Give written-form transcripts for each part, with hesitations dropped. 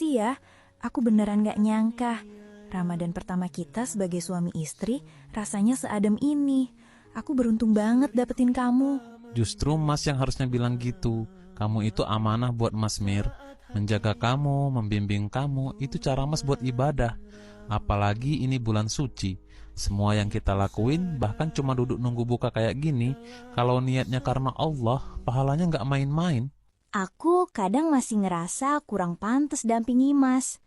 sih ya. Aku beneran gak nyangka. Ramadan pertama kita sebagai suami istri rasanya seadem ini. Aku beruntung banget dapetin kamu. Justru Mas yang harusnya bilang gitu. Kamu itu amanah buat Mas Mir. Menjaga kamu, membimbing kamu, itu cara Mas buat ibadah. Apalagi ini bulan suci. Semua yang kita lakuin, bahkan cuma duduk nunggu buka kayak gini, kalau niatnya karena Allah, pahalanya nggak main-main. Aku kadang masih ngerasa kurang pantas dampingi Mas.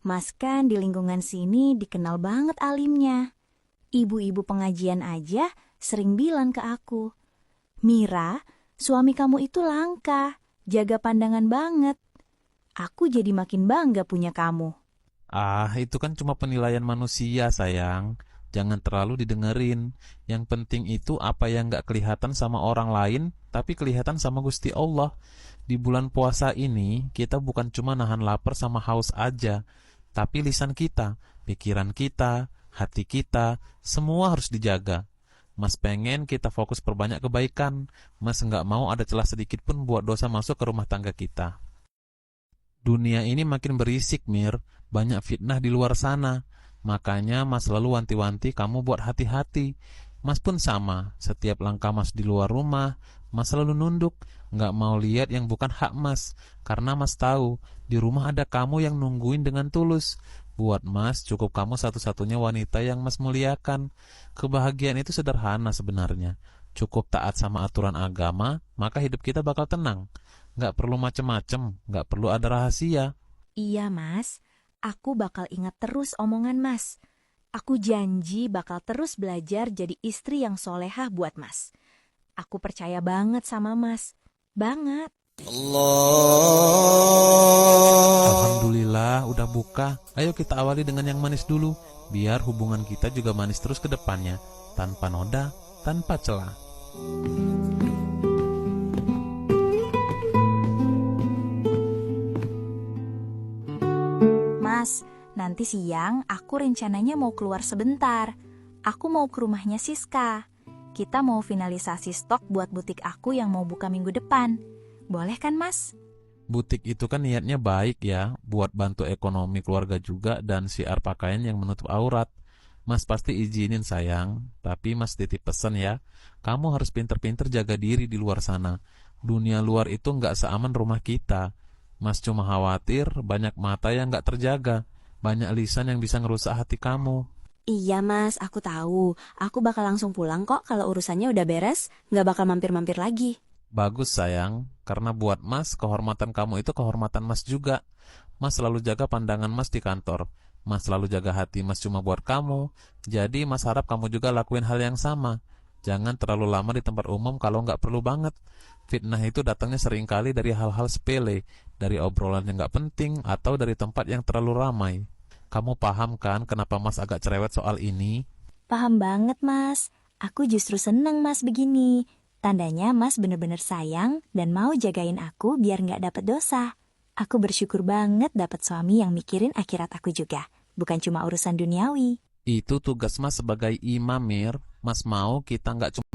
Mas kan di lingkungan sini dikenal banget alimnya. Ibu-ibu pengajian aja sering bilang ke aku, "Mira, suami kamu itu langka, jaga pandangan banget." Aku jadi makin bangga punya kamu. Itu kan cuma penilaian manusia, sayang. Jangan terlalu didengerin. Yang penting itu apa yang nggak kelihatan sama orang lain, tapi kelihatan sama Gusti Allah. Di bulan puasa ini, kita bukan cuma nahan lapar sama haus aja, tapi lisan kita, pikiran kita, hati kita, semua harus dijaga. Mas pengen kita fokus perbanyak kebaikan. Mas nggak mau ada celah sedikit pun buat dosa masuk ke rumah tangga kita. Dunia ini makin berisik, Mir. Banyak fitnah di luar sana. Makanya Mas selalu wanti-wanti kamu buat hati-hati. Mas pun sama. Setiap langkah Mas di luar rumah, Mas selalu nunduk. Nggak mau lihat yang bukan hak Mas. Karena Mas tahu, di rumah ada kamu yang nungguin dengan tulus. Buat Mas, cukup kamu satu-satunya wanita yang Mas muliakan. Kebahagiaan itu sederhana sebenarnya. Cukup taat sama aturan agama, maka hidup kita bakal tenang. Nggak perlu macem-macem, nggak perlu ada rahasia. Iya Mas, aku bakal ingat terus omongan Mas. Aku janji bakal terus belajar jadi istri yang solehah buat Mas. Aku percaya banget sama Mas. Banget. Alhamdulillah udah buka. Ayo kita awali dengan yang manis dulu, biar hubungan kita juga manis terus ke depannya, tanpa noda, tanpa celah. Mas, nanti siang aku rencananya mau keluar sebentar. Aku mau ke rumahnya Siska. Kita mau finalisasi stok buat butik aku yang mau buka minggu depan. Boleh kan Mas? Butik itu kan niatnya baik ya, buat bantu ekonomi keluarga juga dan siar pakaian yang menutup aurat. Mas pasti izinin sayang, tapi Mas titip pesan ya, kamu harus pinter-pinter jaga diri di luar sana. Dunia luar itu nggak seaman rumah kita. Mas cuma khawatir banyak mata yang nggak terjaga, banyak lisan yang bisa ngerusak hati kamu. Iya Mas, aku tahu. Aku bakal langsung pulang kok kalau urusannya udah beres, nggak bakal mampir-mampir lagi. Bagus sayang, karena buat Mas, kehormatan kamu itu kehormatan Mas juga. Mas selalu jaga pandangan Mas di kantor. Mas selalu jaga hati Mas cuma buat kamu. Jadi Mas harap kamu juga lakuin hal yang sama. Jangan terlalu lama di tempat umum kalau nggak perlu banget. Fitnah itu datangnya seringkali dari hal-hal sepele, dari obrolan yang nggak penting, atau dari tempat yang terlalu ramai. Kamu paham kan kenapa Mas agak cerewet soal ini? Paham banget Mas. Aku justru seneng Mas begini. Tandanya Mas bener-bener sayang dan mau jagain aku biar nggak dapet dosa. Aku bersyukur banget dapet suami yang mikirin akhirat aku juga. Bukan cuma urusan duniawi. Itu tugas Mas sebagai imam, Mir. Mas mau kita nggak cuma